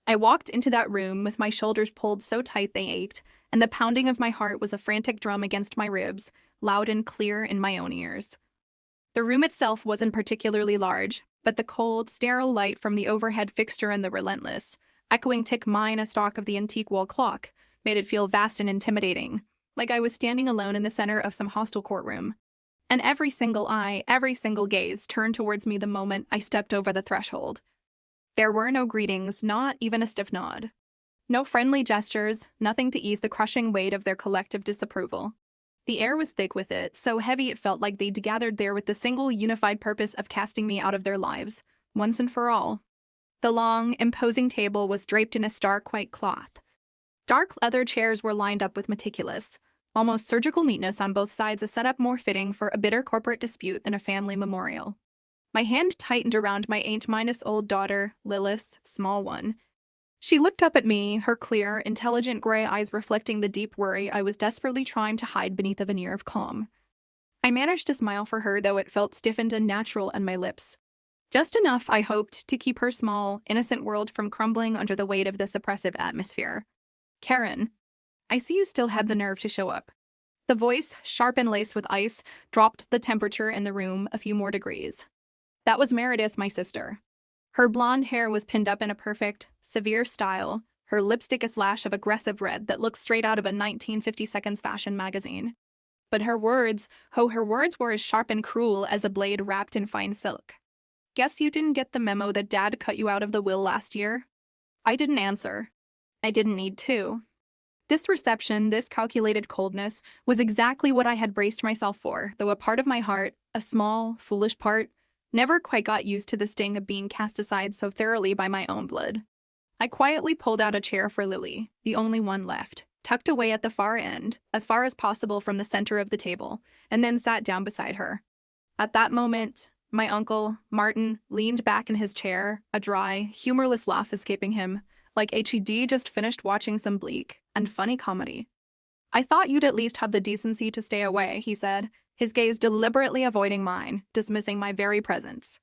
I walked into that room with my shoulders pulled so tight they ached, and the pounding of my heart was a frantic drum against my ribs, loud and clear in my own ears. The room itself wasn't particularly large, but the cold, sterile light from the overhead fixture and the relentless, echoing tick-minus-talk of the antique wall clock made it feel vast and intimidating, like I was standing alone in the center of some hostile courtroom. And every single eye, every single gaze turned towards me the moment I stepped over the threshold. There were no greetings, not even a stiff nod. No friendly gestures, nothing to ease the crushing weight of their collective disapproval. The air was thick with it, so heavy it felt like they'd gathered there with the single unified purpose of casting me out of their lives, once and for all. The long, imposing table was draped in a stark white cloth. Dark leather chairs were lined up with meticulous, almost surgical neatness on both sides, a setup more fitting for a bitter corporate dispute than a family memorial. My hand tightened around my 8-old daughter, Lilith's small one. She looked up at me, her clear, intelligent gray eyes reflecting the deep worry I was desperately trying to hide beneath a veneer of calm. I managed to smile for her, though it felt stiffened and unnatural on my lips. Just enough, I hoped, to keep her small, innocent world from crumbling under the weight of this oppressive atmosphere. "Karen, I see you still have the nerve to show up." The voice, sharp and laced with ice, dropped the temperature in the room a few more degrees. That was Meredith, my sister. Her blonde hair was pinned up in a perfect, severe style, her lipstick a slash of aggressive red that looked straight out of a 1950s fashion magazine. But her words were as sharp and cruel as a blade wrapped in fine silk. "Guess you didn't get the memo that Dad cut you out of the will last year?" I didn't answer. I didn't need to. This reception, this calculated coldness, was exactly what I had braced myself for, though a part of my heart, a small, foolish part, never quite got used to the sting of being cast aside so thoroughly by my own blood. I quietly pulled out a chair for Lily, the only one left, tucked away at the far end, as far as possible from the center of the table, and then sat down beside her. At that moment, my uncle, Martin, leaned back in his chair, a dry, humorless laugh escaping him, like HED just finished watching some bleak and funny comedy. "I thought you'd at least have the decency to stay away," he said, his gaze deliberately avoiding mine, dismissing my very presence.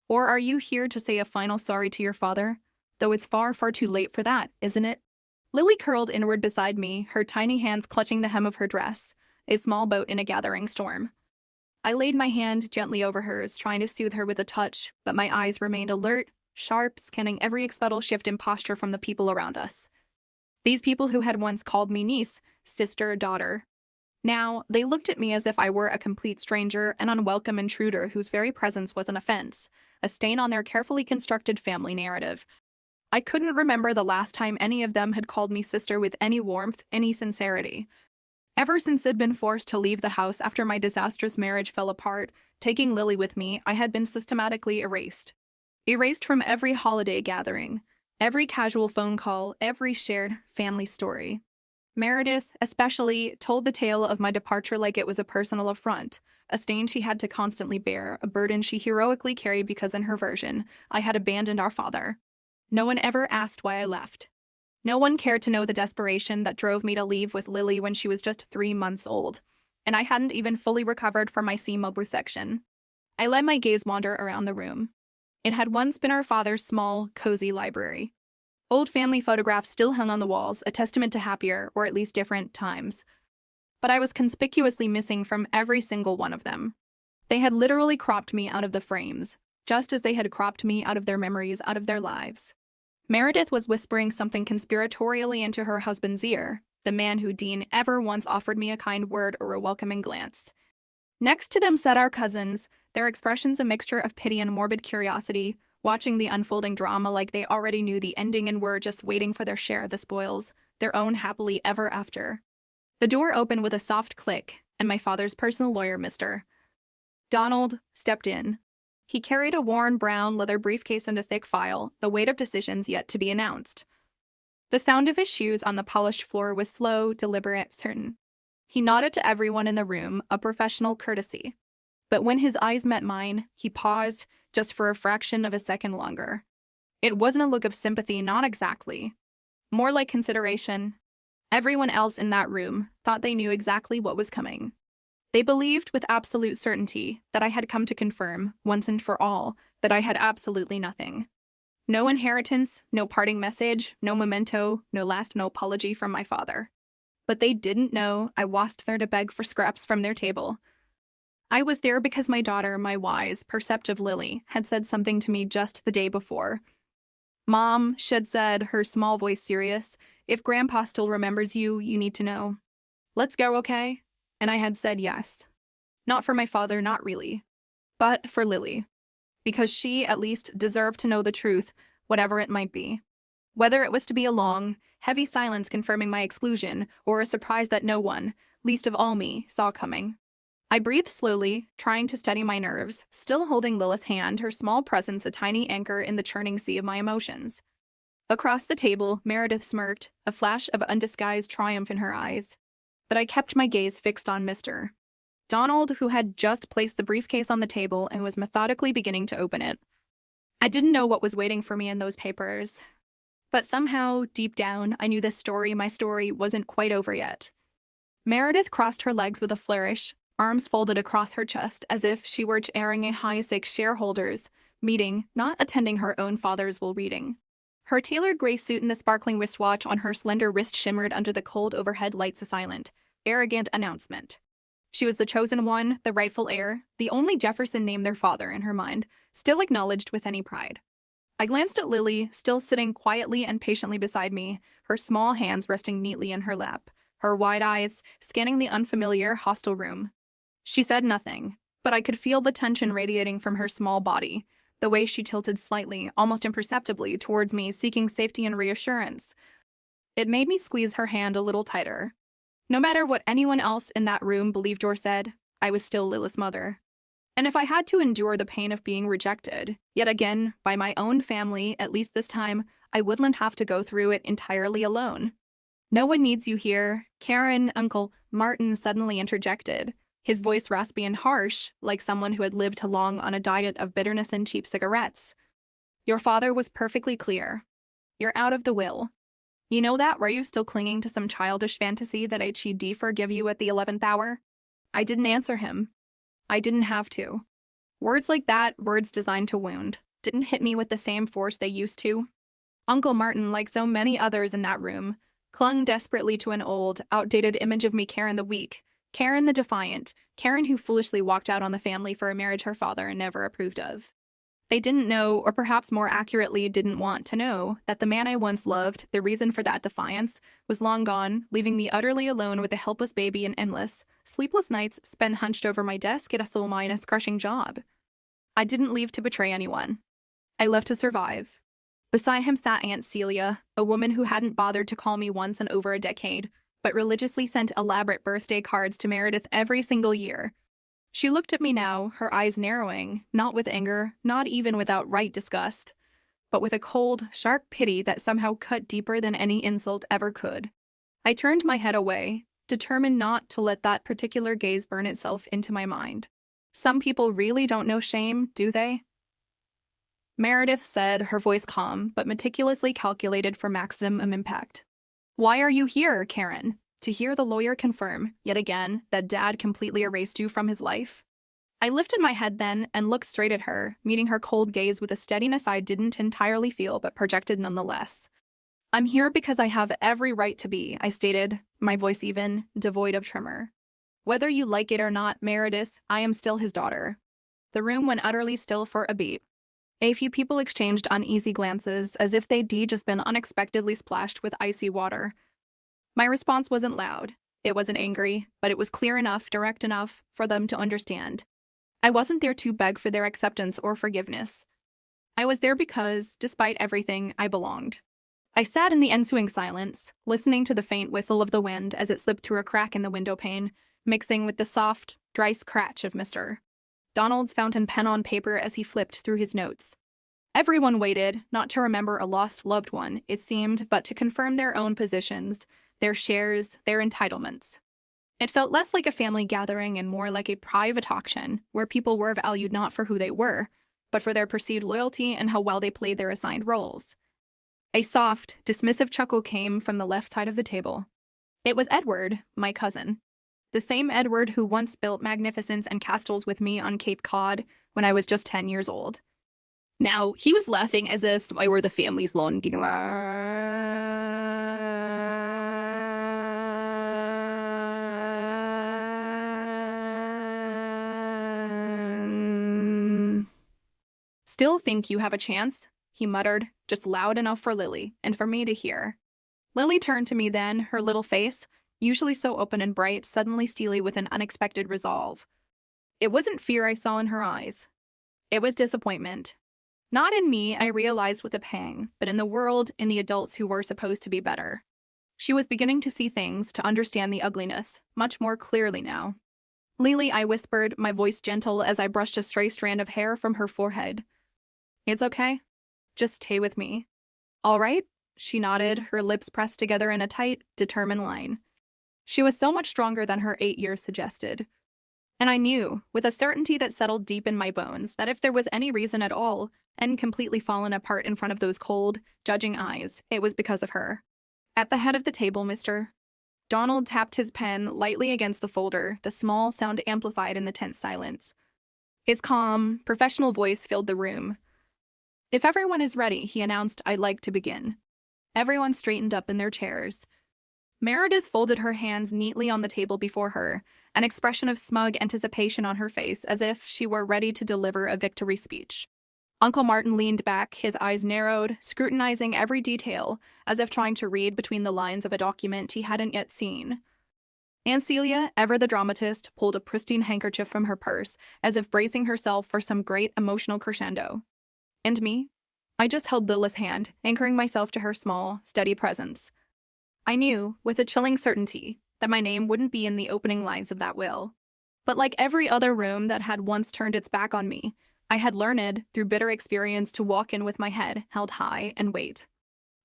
"Or are you here to say a final sorry to your father? Though it's far, far too late for that, isn't it?" Lily curled inward beside me, her tiny hands clutching the hem of her dress, a small boat in a gathering storm. I laid my hand gently over hers, trying to soothe her with a touch, but my eyes remained alert, sharp, scanning every subtle shift in posture from the people around us. These people who had once called me niece, sister, daughter. Now, they looked at me as if I were a complete stranger, an unwelcome intruder whose very presence was an offense, a stain on their carefully constructed family narrative. I couldn't remember the last time any of them had called me sister with any warmth, any sincerity. Ever since I'd been forced to leave the house after my disastrous marriage fell apart, taking Lily with me, I had been systematically erased. Erased from every holiday gathering, every casual phone call, every shared family story. Meredith, especially, told the tale of my departure like it was a personal affront, a stain she had to constantly bear, a burden she heroically carried because in her version, I had abandoned our father. No one ever asked why I left. No one cared to know the desperation that drove me to leave with Lily when she was just 3 months old, and I hadn't even fully recovered from my C-mob resection. I let my gaze wander around the room. It had once been our father's small, cozy library. Old family photographs still hung on the walls, a testament to happier, or at least different, times. But I was conspicuously missing from every single one of them. They had literally cropped me out of the frames, just as they had cropped me out of their memories, out of their lives. Meredith was whispering something conspiratorially into her husband's ear, the man who Dean ever once offered me a kind word or a welcoming glance. Next to them sat our cousins, their expressions a mixture of pity and morbid curiosity, watching the unfolding drama like they already knew the ending and were just waiting for their share of the spoils, their own happily ever after. The door opened with a soft click, and my father's personal lawyer, Mr. Donald, stepped in. He carried a worn brown leather briefcase and a thick file, the weight of decisions yet to be announced. The sound of his shoes on the polished floor was slow, deliberate, certain. He nodded to everyone in the room, a professional courtesy. But when his eyes met mine, he paused, just for a fraction of a second longer. It wasn't a look of sympathy, not exactly. More like consideration. Everyone else in that room thought they knew exactly what was coming. They believed with absolute certainty that I had come to confirm, once and for all, that I had absolutely nothing. No inheritance, no parting message, no memento, no apology from my father. But they didn't know I washed there to beg for scraps from their table. I was there because my daughter, my wise, perceptive Lily, had said something to me just the day before. "Mom," she'd said, her small voice serious, "if Grandpa still remembers you, you need to know. Let's go, okay?" And I had said yes. Not for my father, not really. But for Lily. Because she, at least, deserved to know the truth, whatever it might be. Whether it was to be a long, heavy silence confirming my exclusion, or a surprise that no one, least of all me, saw coming. I breathed slowly, trying to steady my nerves, still holding Lila's hand, her small presence a tiny anchor in the churning sea of my emotions. Across the table, Meredith smirked, a flash of undisguised triumph in her eyes. But I kept my gaze fixed on Mr. Donald, who had just placed the briefcase on the table and was methodically beginning to open it. I didn't know what was waiting for me in those papers. But somehow, deep down, I knew this story, my story, wasn't quite over yet. Meredith crossed her legs with a flourish, arms folded across her chest as if she were chairing a high-stakes shareholders meeting, not attending her own father's will reading. Her tailored gray suit and the sparkling wristwatch on her slender wrist shimmered under the cold overhead lights, a silent, arrogant announcement. She was the chosen one, the rightful heir, the only Jefferson named their father in her mind, still acknowledged with any pride. I glanced at Lily, still sitting quietly and patiently beside me, her small hands resting neatly in her lap, her wide eyes scanning the unfamiliar, hostile room. She said nothing, but I could feel the tension radiating from her small body, the way she tilted slightly, almost imperceptibly, towards me, seeking safety and reassurance. It made me squeeze her hand a little tighter. No matter what anyone else in that room believed or said, I was still Lila's mother. And if I had to endure the pain of being rejected, yet again, by my own family, at least this time, I wouldn't have to go through it entirely alone. "No one needs you here," Karen, Uncle Martin suddenly interjected, his voice raspy and harsh, like someone who had lived too long on a diet of bitterness and cheap cigarettes. "Your father was perfectly clear. You're out of the will. You know that? Were you still clinging to some childish fantasy that I'd forgive you at the 11th hour?" I didn't answer him. I didn't have to. Words like that, words designed to wound, didn't hit me with the same force they used to. Uncle Martin, like so many others in that room, clung desperately to an old, outdated image of me, Karen the weak, Karen the defiant, Karen who foolishly walked out on the family for a marriage her father never approved of. They didn't know, or perhaps more accurately didn't want to know, that the man I once loved, the reason for that defiance, was long gone, leaving me utterly alone with a helpless baby and endless, sleepless nights spent hunched over my desk at a soul-minus crushing job. I didn't leave to betray anyone. I left to survive. Beside him sat Aunt Celia, a woman who hadn't bothered to call me once in over a decade, but religiously sent elaborate birthday cards to Meredith every single year. She looked at me now, her eyes narrowing, not with anger, not even with outright disgust, but with a cold, sharp pity that somehow cut deeper than any insult ever could. I turned my head away, determined not to let that particular gaze burn itself into my mind. "Some people really don't know shame, do they?" Meredith said, her voice calm, but meticulously calculated for maximum impact. "Why are you here, Karen? To hear the lawyer confirm, yet again, that Dad completely erased you from his life?" I lifted my head then and looked straight at her, meeting her cold gaze with a steadiness I didn't entirely feel but projected nonetheless. "I'm here because I have every right to be," I stated, my voice even, devoid of tremor. "Whether you like it or not, Meredith, I am still his daughter." The room went utterly still for a beat. A few people exchanged uneasy glances, as if they'd just been unexpectedly splashed with icy water. My response wasn't loud. It wasn't angry, but it was clear enough, direct enough, for them to understand. I wasn't there to beg for their acceptance or forgiveness. I was there because, despite everything, I belonged. I sat in the ensuing silence, listening to the faint whistle of the wind as it slipped through a crack in the window pane, mixing with the soft, dry scratch of Mr. Donald's fountain pen on paper as he flipped through his notes. Everyone waited, not to remember a lost loved one, it seemed, but to confirm their own positions, their shares, their entitlements. It felt less like a family gathering and more like a private auction, where people were valued not for who they were, but for their perceived loyalty and how well they played their assigned roles. A soft, dismissive chuckle came from the left side of the table. It was Edward, my cousin. The same Edward who once built magnificence and castles with me on Cape Cod when I was just 10 years old. Now, he was laughing as if I were the family's lawn. Still think you have a chance? He muttered, just loud enough for Lily and for me to hear. Lily turned to me then, her little face, usually so open and bright, suddenly steely with an unexpected resolve. It wasn't fear I saw in her eyes. It was disappointment. Not in me, I realized with a pang, but in the world, in the adults who were supposed to be better. She was beginning to see things, to understand the ugliness, much more clearly now. Lily, I whispered, my voice gentle as I brushed a stray strand of hair from her forehead. It's okay. Just stay with me. All right? She nodded, her lips pressed together in a tight, determined line. She was so much stronger than her 8 years suggested. And I knew, with a certainty that settled deep in my bones, that if there was any reason at all, and completely fallen apart in front of those cold, judging eyes, it was because of her. At the head of the table, Mr. Donald tapped his pen lightly against the folder, the small sound amplified in the tense silence. His calm, professional voice filled the room. If everyone is ready, he announced, I'd like to begin. Everyone straightened up in their chairs. Meredith folded her hands neatly on the table before her, an expression of smug anticipation on her face, as if she were ready to deliver a victory speech. Uncle Martin leaned back, his eyes narrowed, scrutinizing every detail, as if trying to read between the lines of a document he hadn't yet seen. Aunt Celia, ever the dramatist, pulled a pristine handkerchief from her purse, as if bracing herself for some great emotional crescendo. And me? I just held Lilla's hand, anchoring myself to her small, steady presence. I knew, with a chilling certainty, that my name wouldn't be in the opening lines of that will. But like every other room that had once turned its back on me, I had learned, through bitter experience, to walk in with my head held high and wait.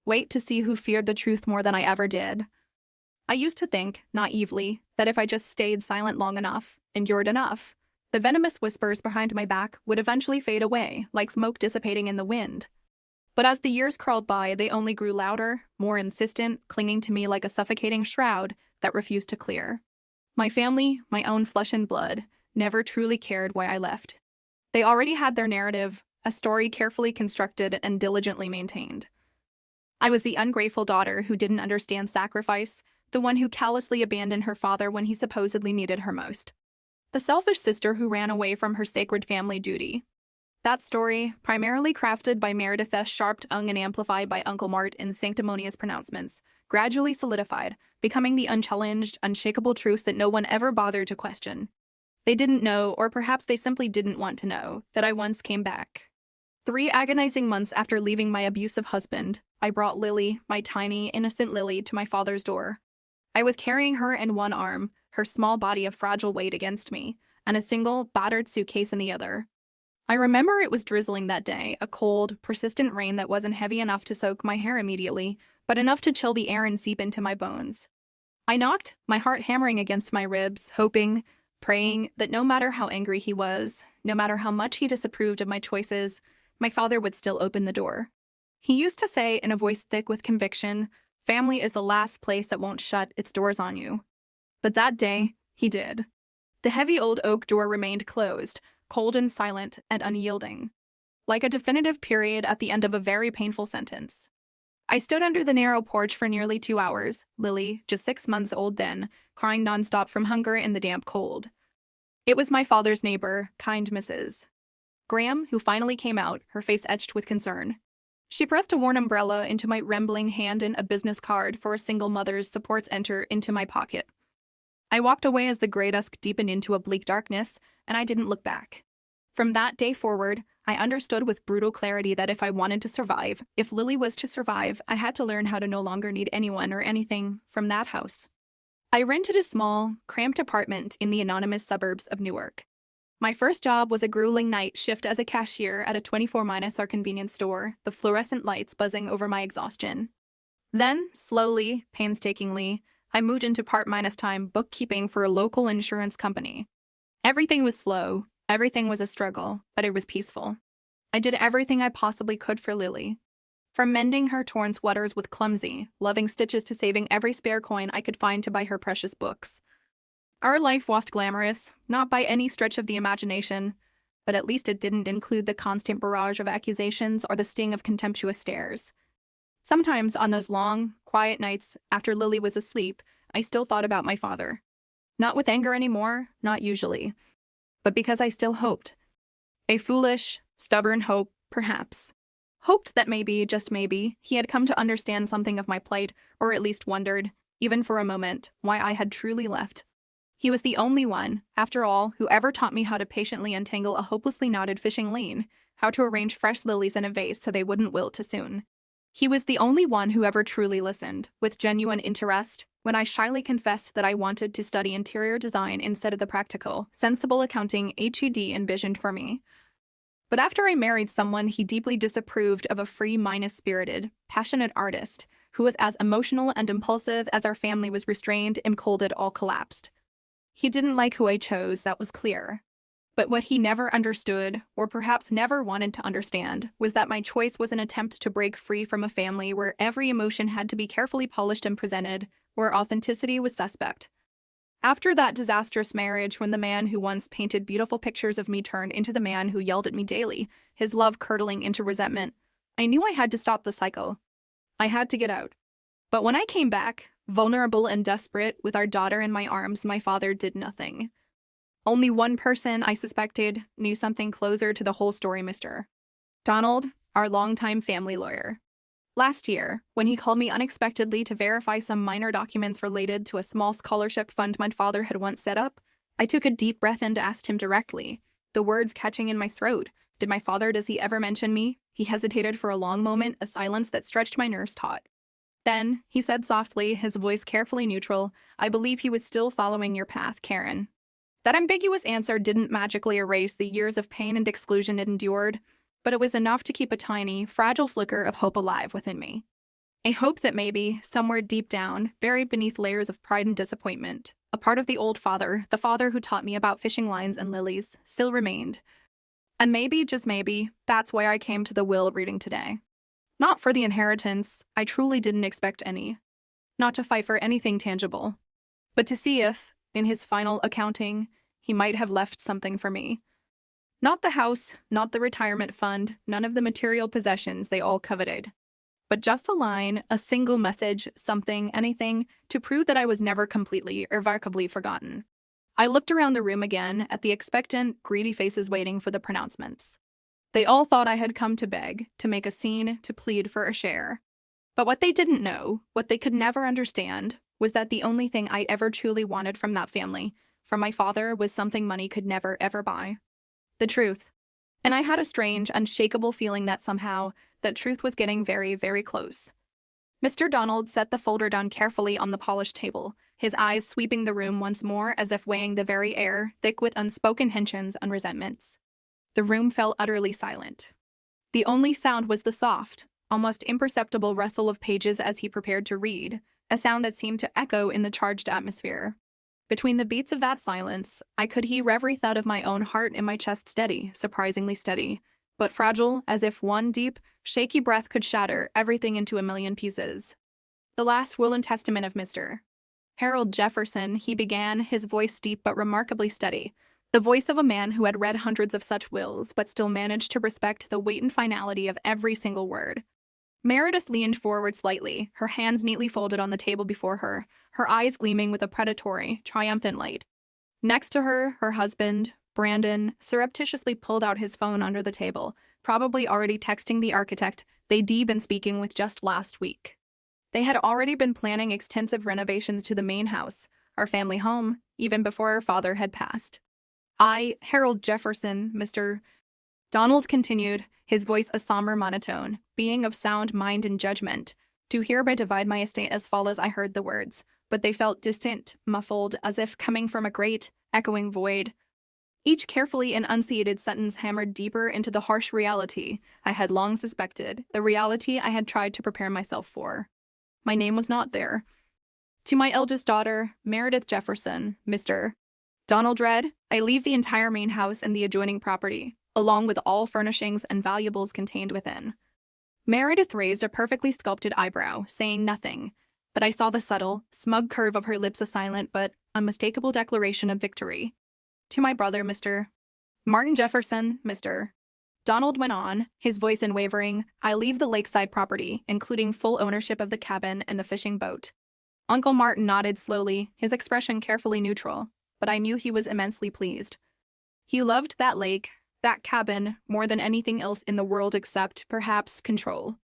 Wait to see who feared the truth more than I ever did. I used to think, naively, that if I just stayed silent long enough, endured enough, the venomous whispers behind my back would eventually fade away, like smoke dissipating in the wind. But as the years crawled by, they only grew louder, more insistent, clinging to me like a suffocating shroud that refused to clear. My family, my own flesh and blood, never truly cared why I left. They already had their narrative, a story carefully constructed and diligently maintained. I was the ungrateful daughter who didn't understand sacrifice, the one who callously abandoned her father when he supposedly needed her most. The selfish sister who ran away from her sacred family duty. That story, primarily crafted by Meredith's sharp tongue and amplified by Uncle Mart in sanctimonious pronouncements, gradually solidified, becoming the unchallenged, unshakable truth that no one ever bothered to question. They didn't know, or perhaps they simply didn't want to know, that I once came back. 3 agonizing months after leaving my abusive husband, I brought Lily, my tiny, innocent Lily, to my father's door. I was carrying her in one arm, her small body of fragile weight against me, and a single, battered suitcase in the other. I remember it was drizzling that day, a cold, persistent rain that wasn't heavy enough to soak my hair immediately, but enough to chill the air and seep into my bones. I knocked, my heart hammering against my ribs, hoping, praying that no matter how angry he was, no matter how much he disapproved of my choices, my father would still open the door. He used to say, in a voice thick with conviction, family is the last place that won't shut its doors on you. But that day, he did. The heavy old oak door remained closed, cold and silent and unyielding, like a definitive period at the end of a very painful sentence. I stood under the narrow porch for nearly 2 hours, Lily, just 6 months old then, crying nonstop from hunger in the damp cold. It was my father's neighbor, kind Mrs. Graham, who finally came out, her face etched with concern. She pressed a worn umbrella into my trembling hand and a business card for a single mother's supports enter into my pocket. I walked away as the gray dusk deepened into a bleak darkness, and I didn't look back. From that day forward, I understood with brutal clarity that if I wanted to survive, if Lily was to survive, I had to learn how to no longer need anyone or anything from that house. I rented a small, cramped apartment in the anonymous suburbs of Newark. My first job was a grueling night shift as a cashier at a 24-hour convenience store, the fluorescent lights buzzing over my exhaustion. Then, slowly, painstakingly, I moved into part-time bookkeeping for a local insurance company. Everything was slow, everything was a struggle, but it was peaceful. I did everything I possibly could for Lily. From mending her torn sweaters with clumsy, loving stitches to saving every spare coin I could find to buy her precious books. Our life wasn't glamorous, not by any stretch of the imagination. but at least it didn't include the constant barrage of accusations or the sting of contemptuous stares. Sometimes on those long, quiet nights after Lily was asleep, I still thought about my father. Not with anger anymore, not usually, but because I still hoped. A foolish, stubborn hope, perhaps. Hoped that maybe, just maybe, he had come to understand something of my plight, or at least wondered, even for a moment, why I had truly left. He was the only one, after all, who ever taught me how to patiently untangle a hopelessly knotted fishing line, how to arrange fresh lilies in a vase so they wouldn't wilt too soon. He was the only one who ever truly listened, with genuine interest, when I shyly confessed that I wanted to study interior design instead of the practical, sensible accounting HED envisioned for me. But after I married someone he deeply disapproved of, a free-spirited, passionate artist, who was as emotional and impulsive as our family was restrained and cold, it all collapsed. He didn't like who I chose, that was clear. But what he never understood, or perhaps never wanted to understand, was that my choice was an attempt to break free from a family where every emotion had to be carefully polished and presented, where authenticity was suspect. After that disastrous marriage, when the man who once painted beautiful pictures of me turned into the man who yelled at me daily, his love curdling into resentment, I knew I had to stop the cycle. I had to get out. But when I came back, vulnerable and desperate, with our daughter in my arms, my father did nothing. Only one person, I suspected, knew something closer to the whole story, Mr. Donald, our longtime family lawyer. Last year, when he called me unexpectedly to verify some minor documents related to a small scholarship fund my father had once set up, I took a deep breath and asked him directly, the words catching in my throat, does he ever mention me? He hesitated for a long moment, a silence that stretched my nerves taut. Then, he said softly, his voice carefully neutral, I believe he was still following your path, Karen. That ambiguous answer didn't magically erase the years of pain and exclusion it endured, but it was enough to keep a tiny, fragile flicker of hope alive within me. A hope that maybe, somewhere deep down, buried beneath layers of pride and disappointment, a part of the old father, the father who taught me about fishing lines and lilies, still remained. And maybe, just maybe, that's why I came to the will reading today. Not for the inheritance, I truly didn't expect any. Not to fight for anything tangible. But to see if, in his final accounting, he might have left something for me. Not the house, not the retirement fund, none of the material possessions they all coveted. But just a line, a single message, something, anything, to prove that I was never completely, irrevocably forgotten. I looked around the room again at the expectant, greedy faces waiting for the pronouncements. They all thought I had come to beg, to make a scene, to plead for a share. But what they didn't know, what they could never understand, was that the only thing I ever truly wanted from that family, from my father, was something money could never, ever buy. The truth. And I had a strange, unshakable feeling that somehow, that truth was getting very, very close. Mr. Donald set the folder down carefully on the polished table, his eyes sweeping the room once more as if weighing the very air, thick with unspoken tensions and resentments. The room fell utterly silent. The only sound was the soft, almost imperceptible rustle of pages as he prepared to read, a sound that seemed to echo in the charged atmosphere. Between the beats of that silence, I could hear every thud of my own heart in my chest steady, surprisingly steady, but fragile, as if one deep, shaky breath could shatter everything into a million pieces. The last will and testament of Mr. Harold Jefferson, he began, his voice deep but remarkably steady, the voice of a man who had read hundreds of such wills but still managed to respect the weight and finality of every single word. Meredith leaned forward slightly, her hands neatly folded on the table before her eyes gleaming with a predatory, triumphant light. Next to her, her husband, Brandon, surreptitiously pulled out his phone under the table, probably already texting the architect they'd been speaking with just last week. They had already been planning extensive renovations to the main house, our family home, even before our father had passed. I, Harold Jefferson, Mr. Donald continued, his voice a somber monotone, being of sound mind and judgment, do hereby divide my estate as follows. I heard the words, but they felt distant, muffled, as if coming from a great, echoing void. Each carefully and unseated sentence hammered deeper into the harsh reality I had long suspected, the reality I had tried to prepare myself for. My name was not there. To my eldest daughter, Meredith Jefferson, Mr. Donald read, I leave the entire main house and the adjoining property, along with all furnishings and valuables contained within. Meredith raised a perfectly sculpted eyebrow, saying nothing, but I saw the subtle, smug curve of her lips, a silent but unmistakable declaration of victory. To my brother, Mr. Martin Jefferson, Mr. Donald went on, his voice unwavering. I leave the lakeside property, including full ownership of the cabin and the fishing boat. Uncle Martin nodded slowly, his expression carefully neutral, but I knew he was immensely pleased. He loved that lake, that cabin, more than anything else in the world except, perhaps, control.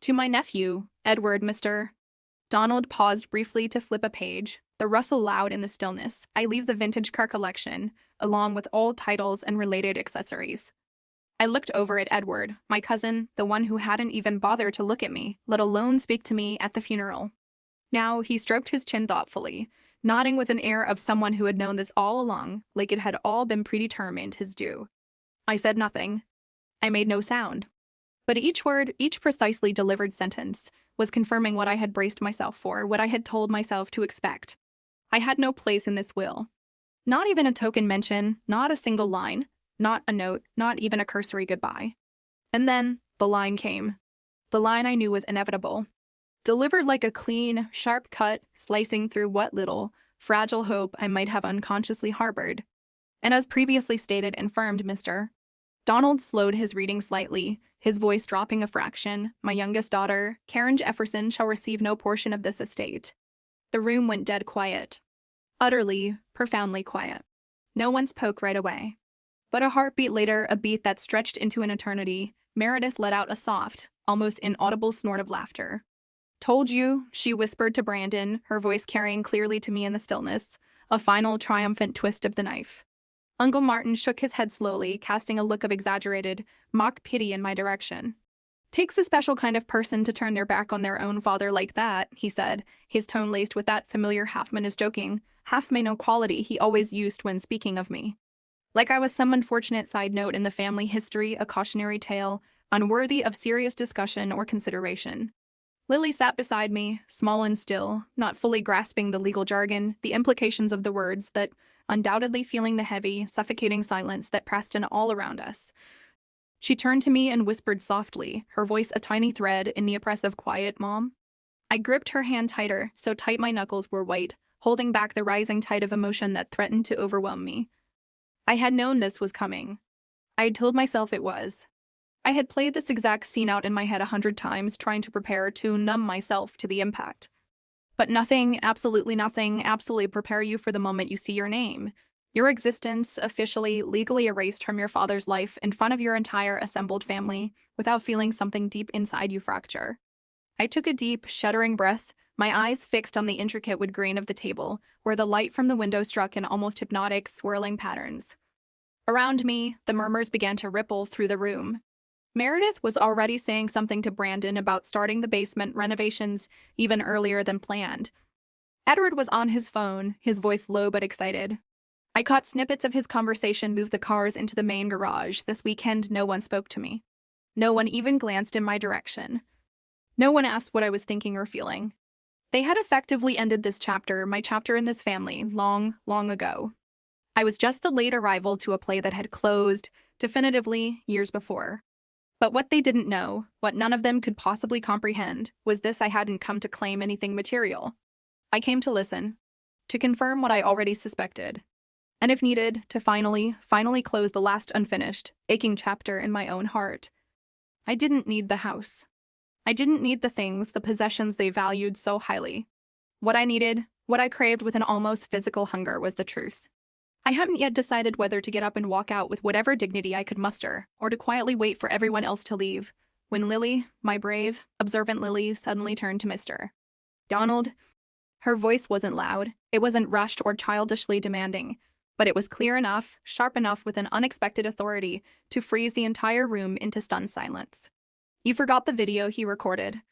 To my nephew, Edward, Mr. Donald paused briefly to flip a page, the rustle loud in the stillness. I leave the vintage car collection, along with all titles and related accessories. I looked over at Edward, my cousin, the one who hadn't even bothered to look at me, let alone speak to me at the funeral. Now he stroked his chin thoughtfully, nodding with an air of someone who had known this all along, like it had all been predetermined his due. I said nothing. I made no sound. But each word, each precisely delivered sentence, was confirming what I had braced myself for, what I had told myself to expect. I had no place in this will. Not even a token mention, not a single line, not a note, not even a cursory goodbye. And then, the line came. The line I knew was inevitable. Delivered like a clean, sharp cut, slicing through what little, fragile hope I might have unconsciously harbored. And as previously stated and affirmed, Mr. Donald slowed his reading slightly, his voice dropping a fraction. My youngest daughter, Karen Jefferson, shall receive no portion of this estate. The room went dead quiet. Utterly, profoundly quiet. No one spoke right away. But a heartbeat later, a beat that stretched into an eternity, Meredith let out a soft, almost inaudible snort of laughter. Told you, she whispered to Brandon, her voice carrying clearly to me in the stillness, a final triumphant twist of the knife. Uncle Martin shook his head slowly, casting a look of exaggerated, mock pity in my direction. Takes a special kind of person to turn their back on their own father like that, he said, his tone laced with that familiar half-menace joking, half-mano quality he always used when speaking of me. Like I was some unfortunate side note in the family history, a cautionary tale, unworthy of serious discussion or consideration. Lily sat beside me, small and still, not fully grasping the legal jargon, the implications of the words, that undoubtedly feeling the heavy, suffocating silence that pressed in all around us. She turned to me and whispered softly, her voice a tiny thread in the oppressive quiet, Mom. I gripped her hand tighter, so tight my knuckles were white, holding back the rising tide of emotion that threatened to overwhelm me. I had known this was coming. I had told myself it was. I had played this exact scene out in my head 100 times, trying to prepare to numb myself to the impact. But nothing, absolutely prepare you for the moment you see your name. Your existence officially, legally erased from your father's life in front of your entire assembled family without feeling something deep inside you fracture. I took a deep, shuddering breath, my eyes fixed on the intricate wood grain of the table, where the light from the window struck in almost hypnotic, swirling patterns. Around me, the murmurs began to ripple through the room. Meredith was already saying something to Brandon about starting the basement renovations even earlier than planned. Edward was on his phone, his voice low but excited. I caught snippets of his conversation move the cars into the main garage. This weekend, no one spoke to me. No one even glanced in my direction. No one asked what I was thinking or feeling. They had effectively ended this chapter, my chapter in this family, long, long ago. I was just the late arrival to a play that had closed, definitively, years before. But what they didn't know, what none of them could possibly comprehend, was this: I hadn't come to claim anything material. I came to listen, to confirm what I already suspected, and if needed, to finally close the last unfinished, aching chapter in my own heart. I didn't need the house. I didn't need the things, the possessions they valued so highly. What I needed, what I craved with an almost physical hunger, was the truth. I hadn't yet decided whether to get up and walk out with whatever dignity I could muster, or to quietly wait for everyone else to leave, when Lily, my brave, observant Lily, suddenly turned to Mr. Donald. Her voice wasn't loud, it wasn't rushed or childishly demanding, but it was clear enough, sharp enough, with an unexpected authority, to freeze the entire room into stunned silence. You forgot the video he recorded.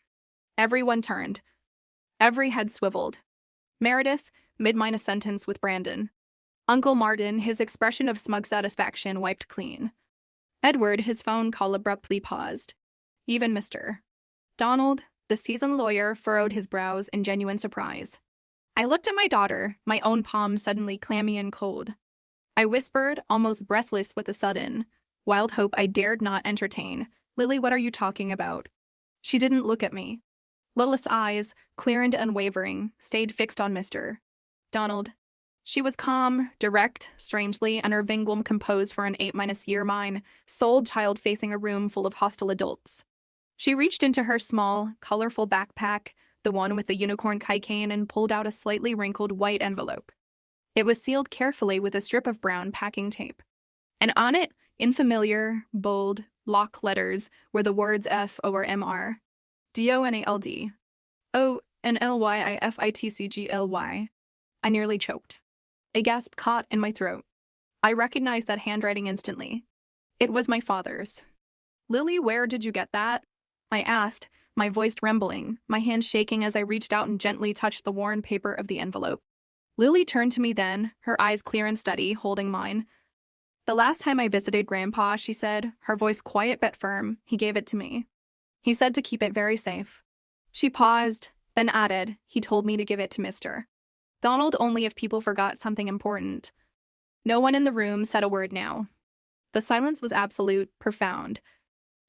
Everyone turned. Every head swiveled. Meredith, mid-mine a sentence with Brandon. Uncle Martin, his expression of smug satisfaction wiped clean. Edward, his phone call abruptly paused. Even Mr. Donald, the seasoned lawyer, furrowed his brows in genuine surprise. I looked at my daughter, my own palm suddenly clammy and cold. I whispered, almost breathless with a sudden, wild hope I dared not entertain, Lily, what are you talking about? She didn't look at me. Lily's eyes, clear and unwavering, stayed fixed on Mr. Donald. She was calm, direct, strangely, and her vingulum composed for an 8-year mine, soul child facing a room full of hostile adults. She reached into her small, colorful backpack, the one with the unicorn keychain, and pulled out a slightly wrinkled white envelope. It was sealed carefully with a strip of brown packing tape. And on it, in familiar, bold, block letters, were the words F-O-R-M-R. D-O-N-A-L-D. O-N-L-Y-I-F-I-T-C-G-L-Y. I nearly choked. A gasp caught in my throat. I recognized that handwriting instantly. It was my father's. "Lily, where did you get that?" I asked, my voice trembling, my hand shaking as I reached out and gently touched the worn paper of the envelope. Lily turned to me then, her eyes clear and steady, holding mine. "The last time I visited Grandpa," she said, her voice quiet but firm, "he gave it to me. He said to keep it very safe." She paused, then added, "He told me to give it to Mr. Donald only if people forgot something important." No one in the room said a word now. The silence was absolute, profound.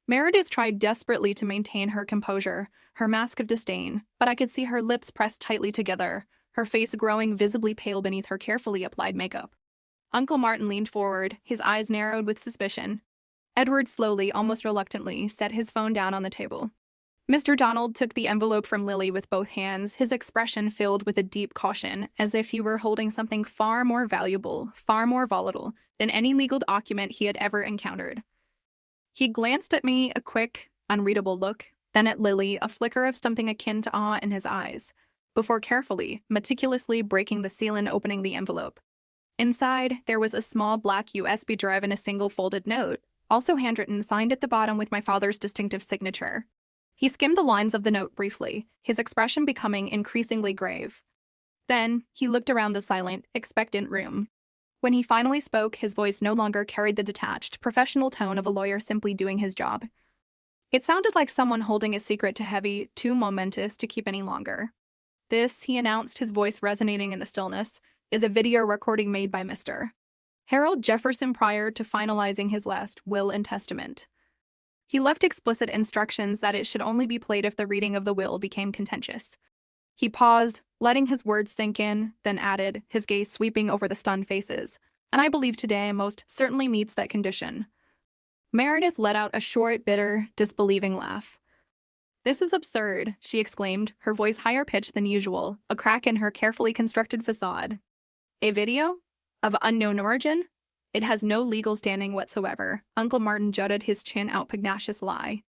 Meredith tried desperately to maintain her composure, her mask of disdain, but I could see her lips pressed tightly together, her face growing visibly pale beneath her carefully applied makeup. Uncle Martin leaned forward, his eyes narrowed with suspicion. Edward slowly, almost reluctantly, set his phone down on the table. Mr. Donald took the envelope from Lily with both hands, his expression filled with a deep caution, as if he were holding something far more valuable, far more volatile, than any legal document he had ever encountered. He glanced at me, a quick, unreadable look, then at Lily, a flicker of something akin to awe in his eyes, before carefully, meticulously breaking the seal and opening the envelope. Inside, there was a small black USB drive and a single folded note, also handwritten, signed at the bottom with my father's distinctive signature. He skimmed the lines of the note briefly, his expression becoming increasingly grave. Then, he looked around the silent, expectant room. When he finally spoke, his voice no longer carried the detached, professional tone of a lawyer simply doing his job. It sounded like someone holding a secret too heavy, too momentous to keep any longer. "This," he announced, his voice resonating in the stillness, "is a video recording made by Mr. Harold Jefferson prior to finalizing his last will and testament. He left explicit instructions that it should only be played if the reading of the will became contentious." He paused, letting his words sink in, then added, his gaze sweeping over the stunned faces, "And I believe today most certainly meets that condition." Meredith let out a short, bitter, disbelieving laugh. "This is absurd," she exclaimed, her voice higher pitched than usual, a crack in her carefully constructed facade. "A video? Of unknown origin? It has no legal standing whatsoever." Uncle Martin jutted his chin out, pugnacious lie.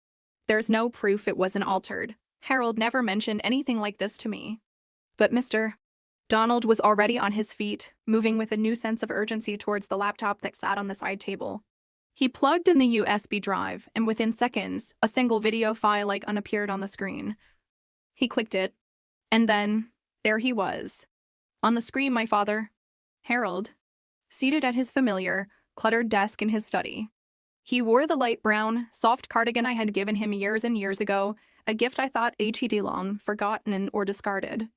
"There's no proof it wasn't altered. Harold never mentioned anything like this to me." But Mr. Donald was already on his feet, moving with a new sense of urgency towards the laptop that sat on the side table. He plugged in the USB drive, and within seconds, a single video file icon appeared on the screen. He clicked it, and then, there he was. On the screen, my father, Harold, seated at his familiar, cluttered desk in his study. He wore the light brown, soft cardigan I had given him years and years ago, a gift I thought HED long forgotten or discarded.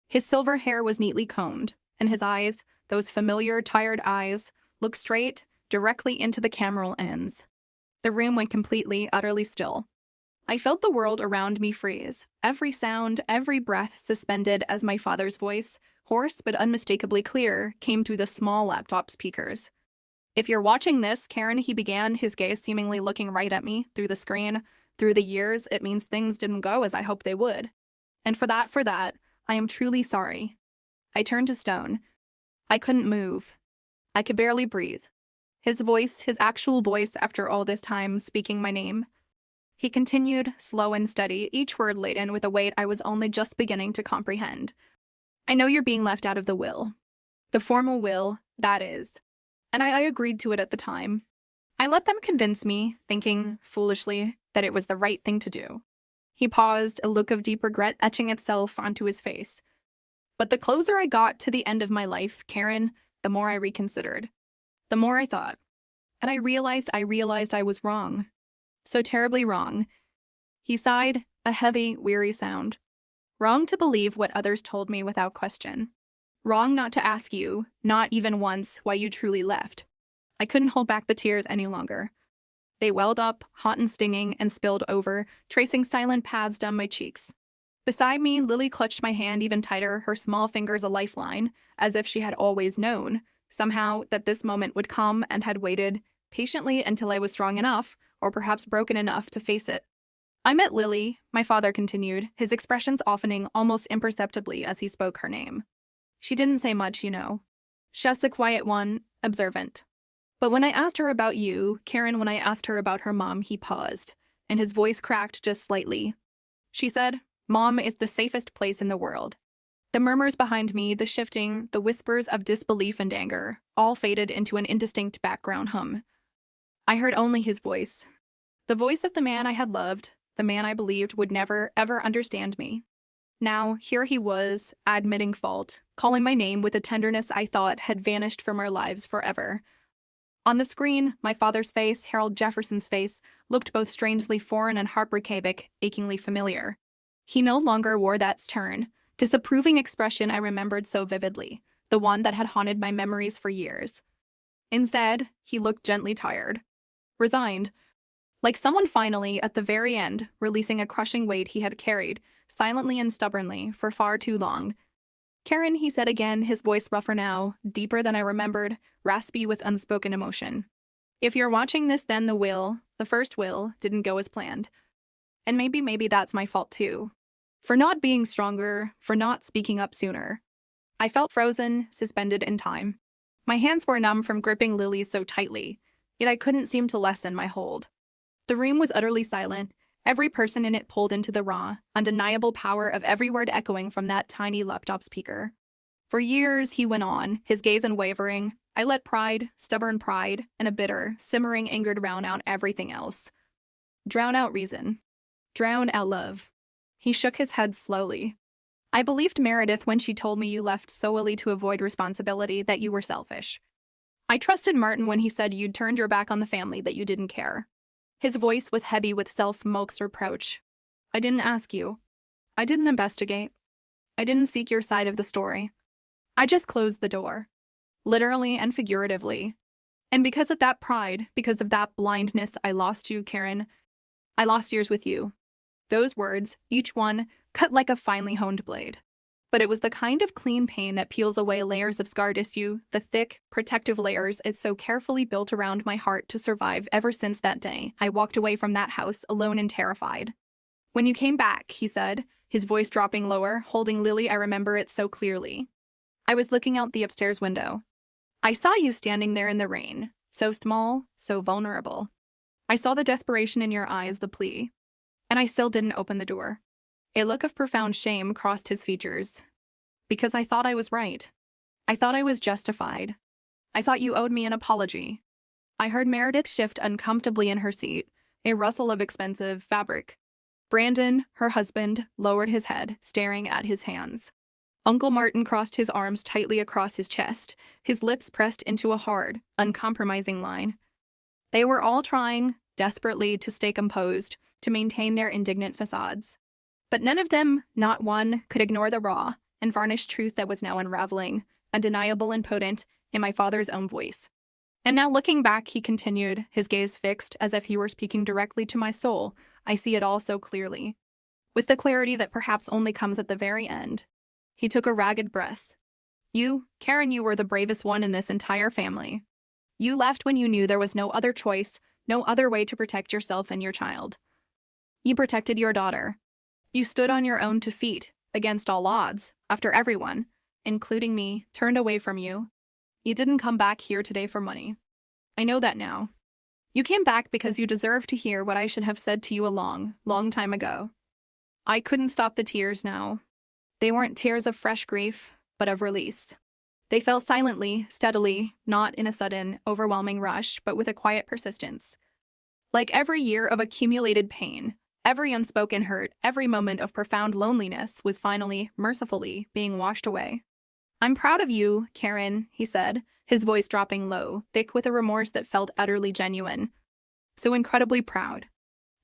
His silver hair was neatly combed, and his eyes, those familiar, tired eyes, looked straight, directly into the camera ends. The room went completely, utterly still. I felt the world around me freeze, every sound, every breath suspended as my father's voice, hoarse but unmistakably clear, came through the small laptop speakers. "If you're watching this, Karen," he began, his gaze seemingly looking right at me, through the screen, "through the years, it means things didn't go as I hoped they would. And for that, I am truly sorry." I turned to stone. I couldn't move. I could barely breathe. His voice, his actual voice after all this time, speaking my name. He continued, slow and steady, each word laden with a weight I was only just beginning to comprehend. "I know you're being left out of the will. The formal will, that is. And I agreed to it at the time. I let them convince me, thinking, foolishly, that it was the right thing to do." He paused, a look of deep regret etching itself onto his face. "But the closer I got to the end of my life, Karen, the more I reconsidered. The more I thought. And I realized I was wrong. So terribly wrong." He sighed, a heavy, weary sound. "Wrong to believe what others told me without question. Wrong not to ask you, not even once, why you truly left." I couldn't hold back the tears any longer. They welled up, hot and stinging, and spilled over, tracing silent paths down my cheeks. Beside me, Lily clutched my hand even tighter, her small fingers a lifeline, as if she had always known, somehow, that this moment would come and had waited patiently until I was strong enough, or perhaps broken enough, to face it. I met Lily, my father continued, his expressions softening almost imperceptibly as he spoke her name. She didn't say much, you know. Just a quiet one, observant. But when I asked her about you, Karen, when I asked her about her mom, he paused, and his voice cracked just slightly. She said, Mom is the safest place in the world. The murmurs behind me, the shifting, the whispers of disbelief and anger, all faded into an indistinct background hum. I heard only his voice. The voice of the man I had loved, the man I believed would never, ever understand me. Now, here he was, admitting fault, calling my name with a tenderness I thought had vanished from our lives forever. On the screen, my father's face, Harold Jefferson's face, looked both strangely foreign and heartbreaking, achingly familiar. He no longer wore that stern, disapproving expression I remembered so vividly, the one that had haunted my memories for years. Instead, he looked gently tired, resigned, like someone finally, at the very end, releasing a crushing weight he had carried, silently and stubbornly, for far too long. Karen, he said again, his voice rougher now, deeper than I remembered, raspy with unspoken emotion. If you're watching this, then the first will, didn't go as planned. And maybe that's my fault too. For not being stronger, for not speaking up sooner. I felt frozen, suspended in time. My hands were numb from gripping Lily's so tightly, yet I couldn't seem to lessen my hold. The room was utterly silent, every person in it pulled into the raw, undeniable power of every word echoing from that tiny laptop speaker. For years, he went on, his gaze unwavering. I let pride, stubborn pride, and a bitter, simmering anger drown out everything else. Drown out reason. Drown out love. He shook his head slowly. I believed Meredith when she told me you left solely to avoid responsibility, that you were selfish. I trusted Martin when he said you'd turned your back on the family, that you didn't care. His voice was heavy with self-mulched reproach. I didn't ask you. I didn't investigate. I didn't seek your side of the story. I just closed the door. Literally and figuratively. And because of that pride, because of that blindness, I lost you, Karen. I lost years with you. Those words, each one, cut like a finely honed blade. But it was the kind of clean pain that peels away layers of scar tissue, the thick, protective layers it so carefully built around my heart to survive. Ever since that day, I walked away from that house alone and terrified. When you came back, he said, his voice dropping lower, holding Lily, I remember it so clearly. I was looking out the upstairs window. I saw you standing there in the rain, so small, so vulnerable. I saw the desperation in your eyes, the plea. And I still didn't open the door. A look of profound shame crossed his features. Because I thought I was right. I thought I was justified. I thought you owed me an apology. I heard Meredith shift uncomfortably in her seat, a rustle of expensive fabric. Brandon, her husband, lowered his head, staring at his hands. Uncle Martin crossed his arms tightly across his chest, his lips pressed into a hard, uncompromising line. They were all trying, desperately, to stay composed, to maintain their indignant facades. But none of them, not one, could ignore the raw and varnished truth that was now unraveling, undeniable and potent, in my father's own voice. And now looking back, he continued, his gaze fixed as if he were speaking directly to my soul. I see it all so clearly. With the clarity that perhaps only comes at the very end. He took a ragged breath. You, Karen, you were the bravest one in this entire family. You left when you knew there was no other choice, no other way to protect yourself and your child. You protected your daughter. You stood on your own 2 feet, against all odds, after everyone, including me, turned away from you. You didn't come back here today for money. I know that now. You came back because you deserved to hear what I should have said to you a long, long time ago. I couldn't stop the tears now. They weren't tears of fresh grief, but of release. They fell silently, steadily, not in a sudden, overwhelming rush, but with a quiet persistence. Like every year of accumulated pain, every unspoken hurt, every moment of profound loneliness was finally, mercifully, being washed away. I'm proud of you, Karen, he said, his voice dropping low, thick with a remorse that felt utterly genuine. So incredibly proud.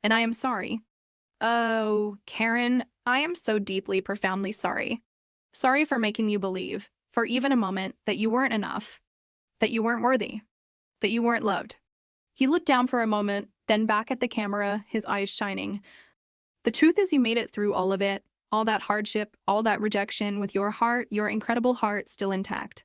And I am sorry. Oh, Karen, I am so deeply, profoundly sorry. Sorry for making you believe, for even a moment, that you weren't enough, that you weren't worthy, that you weren't loved. He looked down for a moment, then back at the camera, his eyes shining. The truth is you made it through all of it, all that hardship, all that rejection, with your heart, your incredible heart, still intact.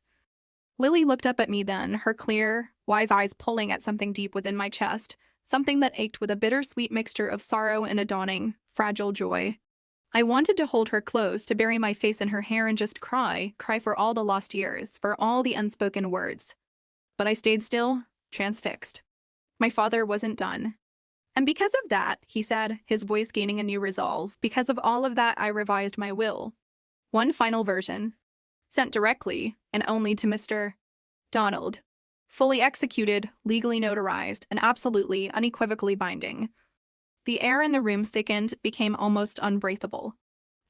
Lily looked up at me then, her clear, wise eyes pulling at something deep within my chest, something that ached with a bittersweet mixture of sorrow and a dawning, fragile joy. I wanted to hold her close, to bury my face in her hair and just cry for all the lost years, for all the unspoken words. But I stayed still, transfixed. My father wasn't done. And because of that, he said, his voice gaining a new resolve, because of all of that, I revised my will. One final version, sent directly and only to Mr. Donald. Fully executed, legally notarized, and absolutely, unequivocally binding. The air in the room thickened, became almost unbreathable.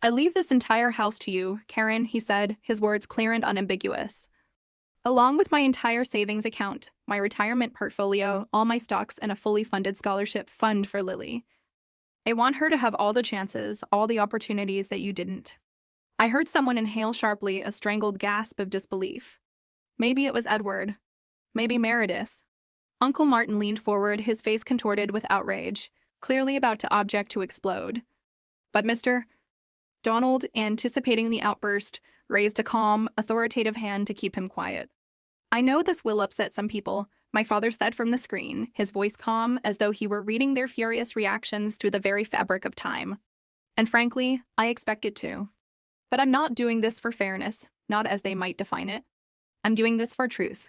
I leave this entire house to you, Karen, he said, his words clear and unambiguous. Along with my entire savings account, my retirement portfolio, all my stocks, and a fully funded scholarship fund for Lily. I want her to have all the chances, all the opportunities that you didn't. I heard someone inhale sharply, a strangled gasp of disbelief. Maybe it was Edward. Maybe Meredith. Uncle Martin leaned forward, his face contorted with outrage, clearly about to object to explode. But Mr. Donald, anticipating the outburst, raised a calm, authoritative hand to keep him quiet. I know this will upset some people, my father said from the screen, his voice calm, as though he were reading their furious reactions through the very fabric of time. And frankly, I expected to. But I'm not doing this for fairness, not as they might define it. I'm doing this for truth.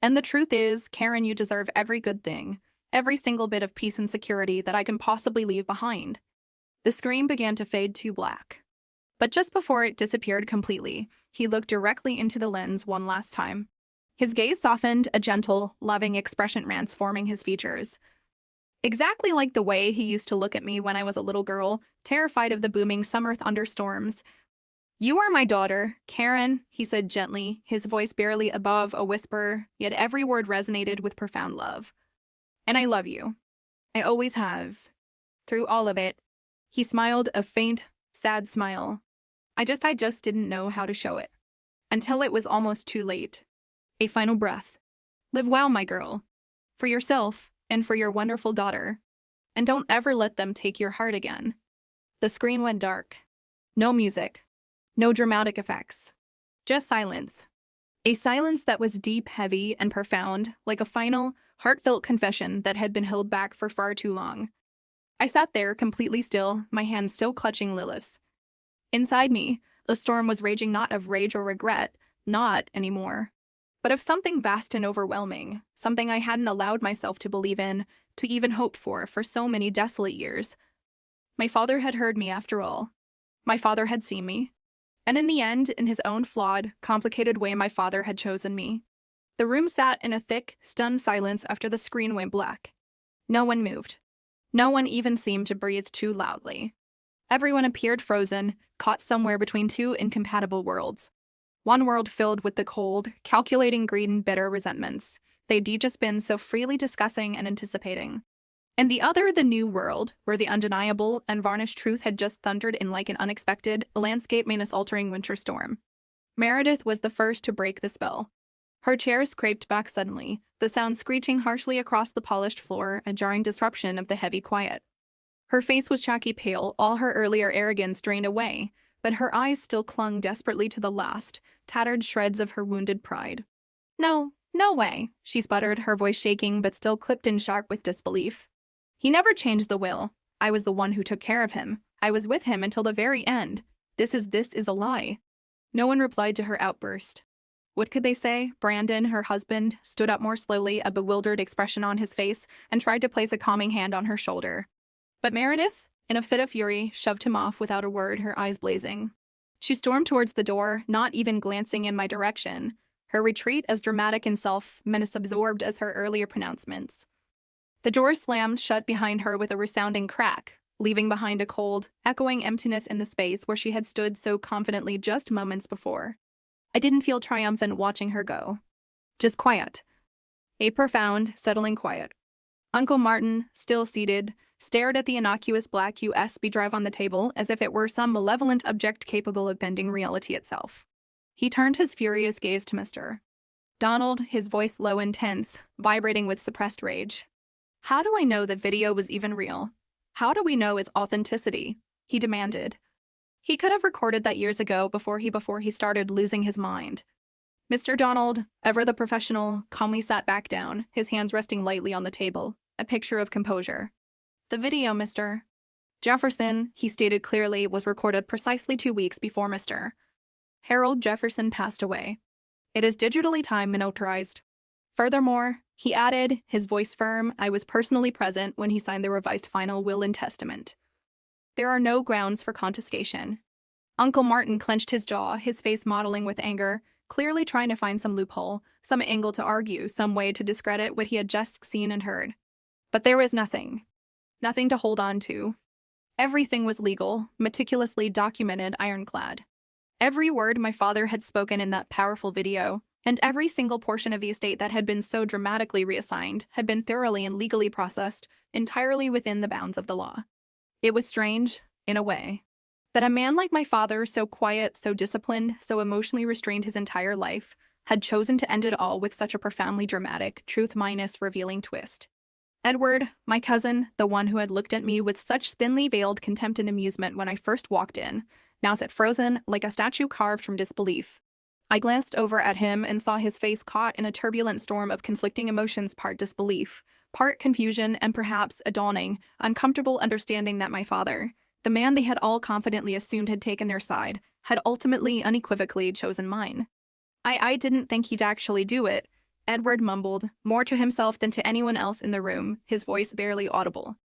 And the truth is, Karen, you deserve every good thing, every single bit of peace and security that I can possibly leave behind. The screen began to fade to black. But just before it disappeared completely, he looked directly into the lens one last time. His gaze softened, a gentle, loving expression transforming his features. Exactly like the way he used to look at me when I was a little girl, terrified of the booming summer thunderstorms. You are my daughter, Karen, he said gently, his voice barely above a whisper, yet every word resonated with profound love. And I love you. I always have. Through all of it. He smiled, a faint, sad smile. I just didn't know how to show it. Until it was almost too late. A final breath. Live well, my girl. For yourself, and for your wonderful daughter. And don't ever let them take your heart again. The screen went dark. No music. No dramatic effects. Just silence. A silence that was deep, heavy, and profound, like a final, heartfelt confession that had been held back for far too long. I sat there, completely still, my hand still clutching Lilith's. Inside me, the storm was raging, not of rage or regret, not anymore, but of something vast and overwhelming, something I hadn't allowed myself to believe in, to even hope for so many desolate years. My father had heard me after all. My father had seen me. And in the end, in his own flawed, complicated way, my father had chosen me. The room sat in a thick, stunned silence after the screen went black. No one moved. No one even seemed to breathe too loudly. Everyone appeared frozen, caught somewhere between two incompatible worlds. One world filled with the cold, calculating greed and bitter resentments they'd just been so freely discussing and anticipating. And the other, the new world, where the undeniable, unvarnished truth had just thundered in like an unexpected, landscape-altering winter storm. Meredith was the first to break the spell. Her chair scraped back suddenly, the sound screeching harshly across the polished floor, a jarring disruption of the heavy quiet. Her face was chalky pale, all her earlier arrogance drained away, but her eyes still clung desperately to the last, tattered shreds of her wounded pride. No way, she sputtered, her voice shaking but still clipped in sharp with disbelief. He never changed the will. I was the one who took care of him. I was with him until the very end. This is a lie. No one replied to her outburst. What could they say? Brandon, her husband, stood up more slowly, a bewildered expression on his face, and tried to place a calming hand on her shoulder. But Meredith, in a fit of fury, shoved him off without a word, her eyes blazing. She stormed towards the door, not even glancing in my direction, her retreat as dramatic and self-menace-absorbed as her earlier pronouncements. The door slammed shut behind her with a resounding crack, leaving behind a cold, echoing emptiness in the space where she had stood so confidently just moments before. I didn't feel triumphant watching her go. Just quiet. A profound, settling quiet. Uncle Martin, still seated, stared at the innocuous black USB drive on the table as if it were some malevolent object capable of bending reality itself. He turned his furious gaze to Mr. Donald, his voice low and tense, vibrating with suppressed rage. How do I know the video was even real? How do we know its authenticity? He demanded. He could have recorded that years ago before he started losing his mind. Mr. Donald, ever the professional, calmly sat back down, his hands resting lightly on the table, a picture of composure. The video, Mr. Jefferson, he stated clearly, was recorded precisely 2 weeks before Mr. Harold Jefferson passed away. It is digitally time-miniaturized. Furthermore, he added, his voice firm, I was personally present when he signed the revised final will and testament. There are no grounds for confiscation. Uncle Martin clenched his jaw, his face modeling with anger, clearly trying to find some loophole, some angle to argue, some way to discredit what he had just seen and heard. But there was nothing. Nothing to hold on to. Everything was legal, meticulously documented, ironclad. Every word my father had spoken in that powerful video, and every single portion of the estate that had been so dramatically reassigned, had been thoroughly and legally processed, entirely within the bounds of the law. It was strange, in a way, that a man like my father, so quiet, so disciplined, so emotionally restrained his entire life, had chosen to end it all with such a profoundly dramatic, truth-minus-revealing twist. Edward, my cousin, the one who had looked at me with such thinly veiled contempt and amusement when I first walked in, now sat frozen like a statue carved from disbelief. I glanced over at him and saw his face caught in a turbulent storm of conflicting emotions, part disbelief, part confusion, and perhaps a dawning, uncomfortable understanding that my father, the man they had all confidently assumed had taken their side, had ultimately, unequivocally chosen mine. I didn't think he'd actually do it, Edward mumbled, more to himself than to anyone else in the room, his voice barely audible.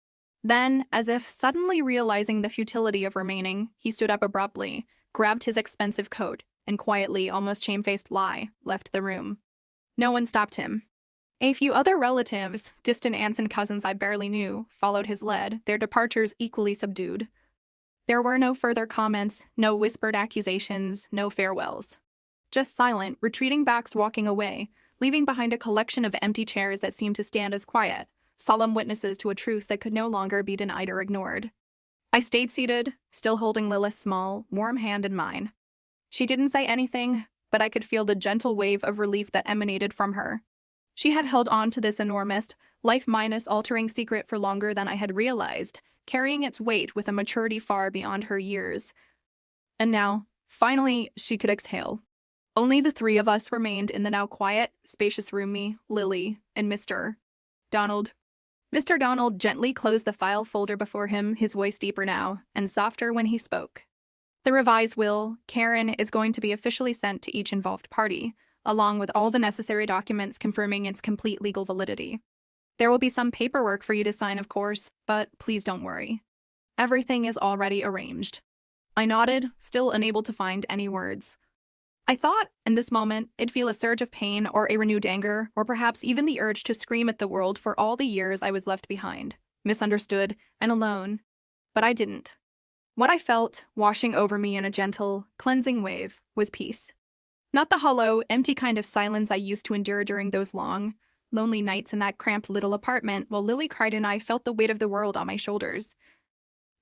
Then, as if suddenly realizing the futility of remaining, he stood up abruptly, grabbed his expensive coat, and quietly, almost shamefaced left the room. No one stopped him. A few other relatives, distant aunts and cousins I barely knew, followed his lead, their departures equally subdued. There were no further comments, no whispered accusations, no farewells. Just silent, retreating backs walking away, leaving behind a collection of empty chairs that seemed to stand as quiet, solemn witnesses to a truth that could no longer be denied or ignored. I stayed seated, still holding Lilith's small, warm hand in mine. She didn't say anything, but I could feel the gentle wave of relief that emanated from her. She had held on to this enormous, life-minus-altering secret for longer than I had realized, carrying its weight with a maturity far beyond her years. And now, finally, she could exhale. Only the three of us remained in the now quiet, spacious room, me, Lily, and Mr. Donald. Mr. Donald gently closed the file folder before him, his voice deeper now, and softer when he spoke. The revised will, Karen, is going to be officially sent to each involved party, along with all the necessary documents confirming its complete legal validity. There will be some paperwork for you to sign, of course, but please don't worry. Everything is already arranged. I nodded, still unable to find any words. I thought, in this moment, I'd feel a surge of pain or a renewed anger, or perhaps even the urge to scream at the world for all the years I was left behind, misunderstood, and alone. But I didn't. What I felt, washing over me in a gentle, cleansing wave, was peace. Not the hollow, empty kind of silence I used to endure during those long, lonely nights in that cramped little apartment while Lily cried and I felt the weight of the world on my shoulders.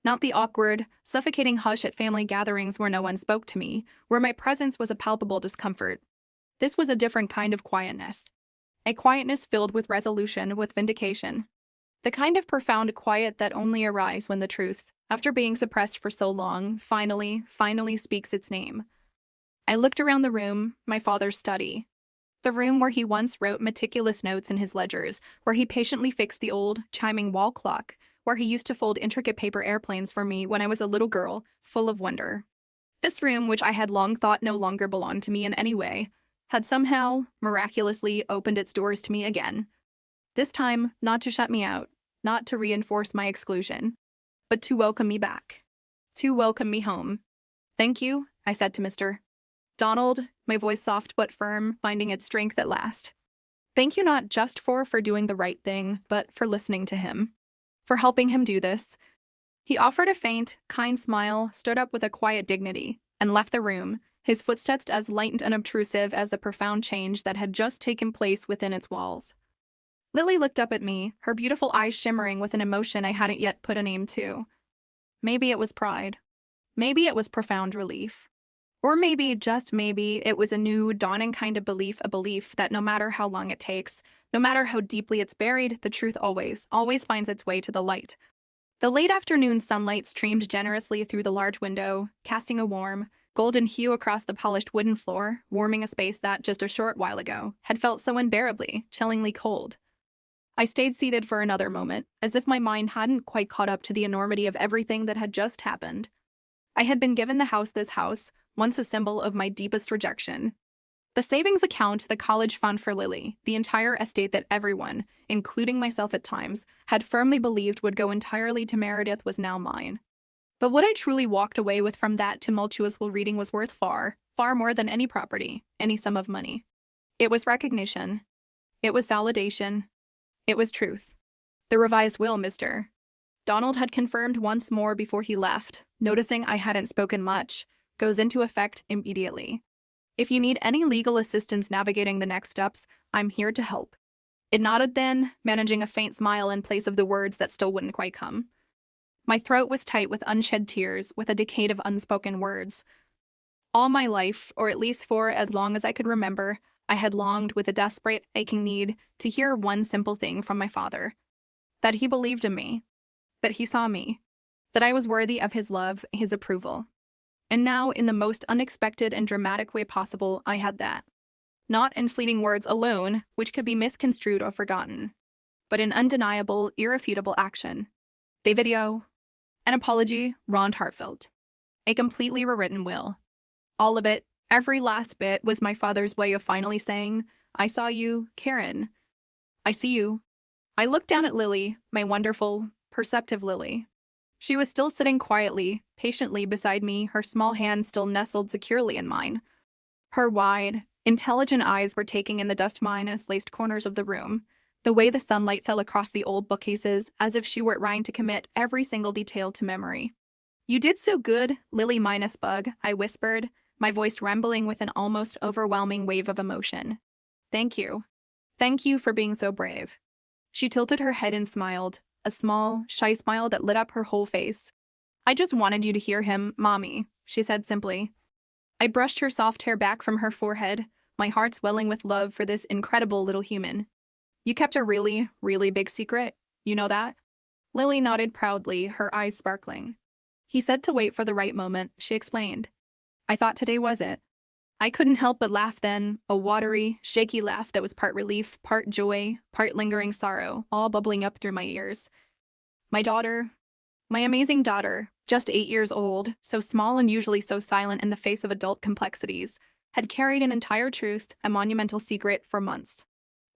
Not the awkward, suffocating hush at family gatherings where no one spoke to me, where my presence was a palpable discomfort. This was a different kind of quietness. A quietness filled with resolution, with vindication. The kind of profound quiet that only arrives when the truth, after being suppressed for so long, finally speaks its name. I looked around the room, my father's study. The room where he once wrote meticulous notes in his ledgers, where he patiently fixed the old, chiming wall clock, where he used to fold intricate paper airplanes for me when I was a little girl, full of wonder. This room, which I had long thought no longer belonged to me in any way, had somehow, miraculously, opened its doors to me again. This time, not to shut me out, not to reinforce my exclusion, but to welcome me back. To welcome me home. Thank you, I said to Mr. Donald, my voice soft but firm, finding its strength at last. Thank you not just for doing the right thing, but for listening to him. For helping him do this. He offered a faint, kind smile, stood up with a quiet dignity, and left the room, his footsteps as light and unobtrusive as the profound change that had just taken place within its walls. Lily looked up at me, her beautiful eyes shimmering with an emotion I hadn't yet put a name to. Maybe it was pride. Maybe it was profound relief. Or maybe, just maybe, it was a new, dawning kind of belief, a belief that no matter how long it takes, no matter how deeply it's buried, the truth always finds its way to the light. The late afternoon sunlight streamed generously through the large window, casting a warm, golden hue across the polished wooden floor, warming a space that, just a short while ago, had felt so unbearably, chillingly cold. I stayed seated for another moment, as if my mind hadn't quite caught up to the enormity of everything that had just happened. I had been given this house, once a symbol of my deepest rejection. The savings account, the college fund for Lily, the entire estate that everyone, including myself at times, had firmly believed would go entirely to Meredith was now mine. But what I truly walked away with from that tumultuous reading was worth far, far more than any property, any sum of money. It was recognition. It was validation. It was truth. The revised will, Mr. Donald had confirmed once more before he left, noticing I hadn't spoken much, goes into effect immediately. If you need any legal assistance navigating the next steps, I'm here to help. It nodded then, managing a faint smile in place of the words that still wouldn't quite come. My throat was tight with unshed tears, with a decade of unspoken words. All my life, or at least for as long as I could remember, I had longed with a desperate, aching need to hear one simple thing from my father. That he believed in me. That he saw me. That I was worthy of his love, his approval. And now, in the most unexpected and dramatic way possible, I had that. Not in fleeting words alone, which could be misconstrued or forgotten, but in undeniable, irrefutable action. The video. An apology, raw and heartfelt. A completely rewritten will. All of it, every last bit, was my father's way of finally saying, I saw you, Karen. I see you. I looked down at Lily, my wonderful, perceptive Lily. She was still sitting quietly, patiently beside me, her small hand still nestled securely in mine. Her wide, intelligent eyes were taking in the dust-laced corners of the room, the way the sunlight fell across the old bookcases, as if she were trying to commit every single detail to memory. You did so good, Lily Bug, I whispered, my voice trembling with an almost overwhelming wave of emotion. Thank you. Thank you for being so brave. She tilted her head and smiled, a small, shy smile that lit up her whole face. I just wanted you to hear him, Mommy, she said simply. I brushed her soft hair back from her forehead, my heart swelling with love for this incredible little human. You kept a really, really big secret, you know that? Lily nodded proudly, her eyes sparkling. He said to wait for the right moment, she explained. I thought today was it. I couldn't help but laugh then, a watery, shaky laugh that was part relief, part joy, part lingering sorrow, all bubbling up through my ears. My daughter, my amazing daughter, just 8 years old, so small and usually so silent in the face of adult complexities, had carried an entire truth, a monumental secret, for months.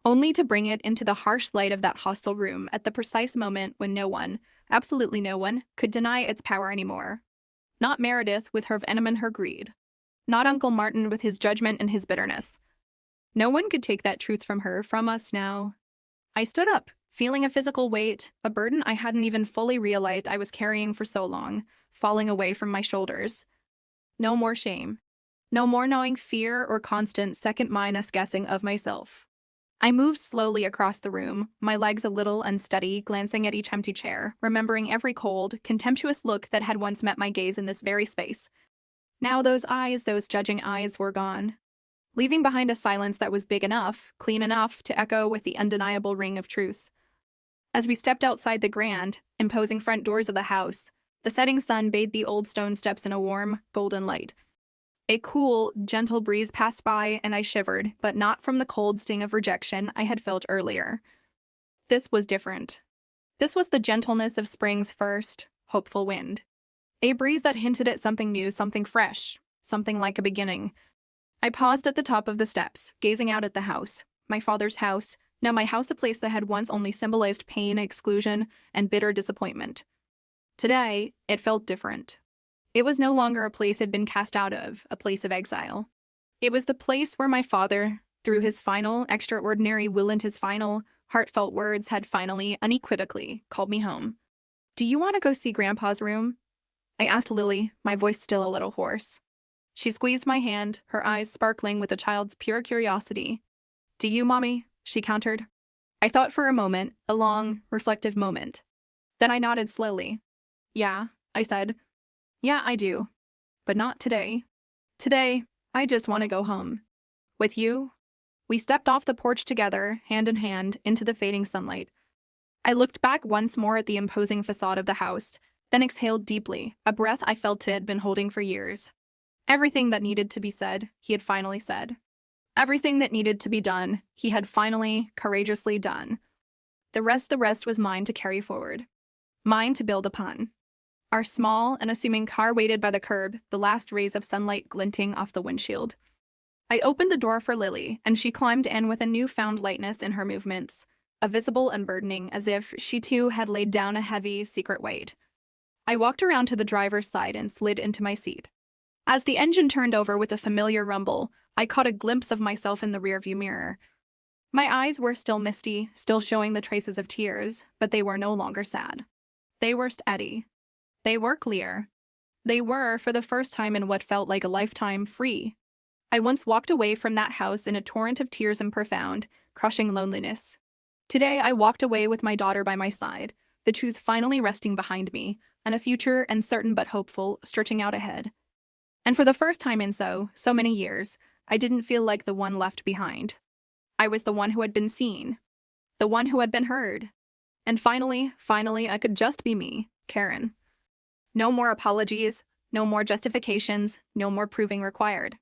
Only to bring it into the harsh light of that hostile room at the precise moment when no one, absolutely no one, could deny its power anymore. Not Meredith with her venom and her greed. Not Uncle Martin with his judgment and his bitterness. No one could take that truth from her, from us now. I stood up, feeling a physical weight, a burden I hadn't even fully realized I was carrying for so long, falling away from my shoulders. No more shame. No more gnawing fear or constant second-minded guessing of myself. I moved slowly across the room, my legs a little unsteady, glancing at each empty chair, remembering every cold, contemptuous look that had once met my gaze in this very space. Now those eyes, those judging eyes, were gone, leaving behind a silence that was big enough, clean enough, to echo with the undeniable ring of truth. As we stepped outside the grand, imposing front doors of the house, the setting sun bathed the old stone steps in a warm, golden light. A cool, gentle breeze passed by, and I shivered, but not from the cold sting of rejection I had felt earlier. This was different. This was the gentleness of spring's first, hopeful wind. A breeze that hinted at something new, something fresh, something like a beginning. I paused at the top of the steps, gazing out at the house, my father's house, now my house, a place that had once only symbolized pain, exclusion, and bitter disappointment. Today, it felt different. It was no longer a place I'd been cast out of, a place of exile. It was the place where my father, through his final, extraordinary will and his final, heartfelt words, had finally, unequivocally, called me home. Do you want to go see Grandpa's room? I asked Lily, my voice still a little hoarse. She squeezed my hand, her eyes sparkling with a child's pure curiosity. Do you, Mommy? She countered. I thought for a moment, a long, reflective moment. Then I nodded slowly. Yeah, I said. Yeah, I do. But not today. Today, I just want to go home. With you? We stepped off the porch together, hand in hand, into the fading sunlight. I looked back once more at the imposing facade of the house, then exhaled deeply, a breath I felt had been holding for years. Everything that needed to be said, he had finally said. Everything that needed to be done, he had finally, courageously done. The rest was mine to carry forward. Mine to build upon. Our small, unassuming car waited by the curb, the last rays of sunlight glinting off the windshield. I opened the door for Lily, and she climbed in with a newfound lightness in her movements, a visible unburdening, as if she too had laid down a heavy, secret weight. I walked around to the driver's side and slid into my seat. As the engine turned over with a familiar rumble, I caught a glimpse of myself in the rearview mirror. My eyes were still misty, still showing the traces of tears, but they were no longer sad. They were steady. They were clear. They were, for the first time in what felt like a lifetime, free. I once walked away from that house in a torrent of tears and profound, crushing loneliness. Today I walked away with my daughter by my side, the truth finally resting behind me, and a future, uncertain but hopeful, stretching out ahead. And for the first time in so many years, I didn't feel like the one left behind. I was the one who had been seen, the one who had been heard. And finally, I could just be me, Karen. No more apologies, no more justifications, no more proving required.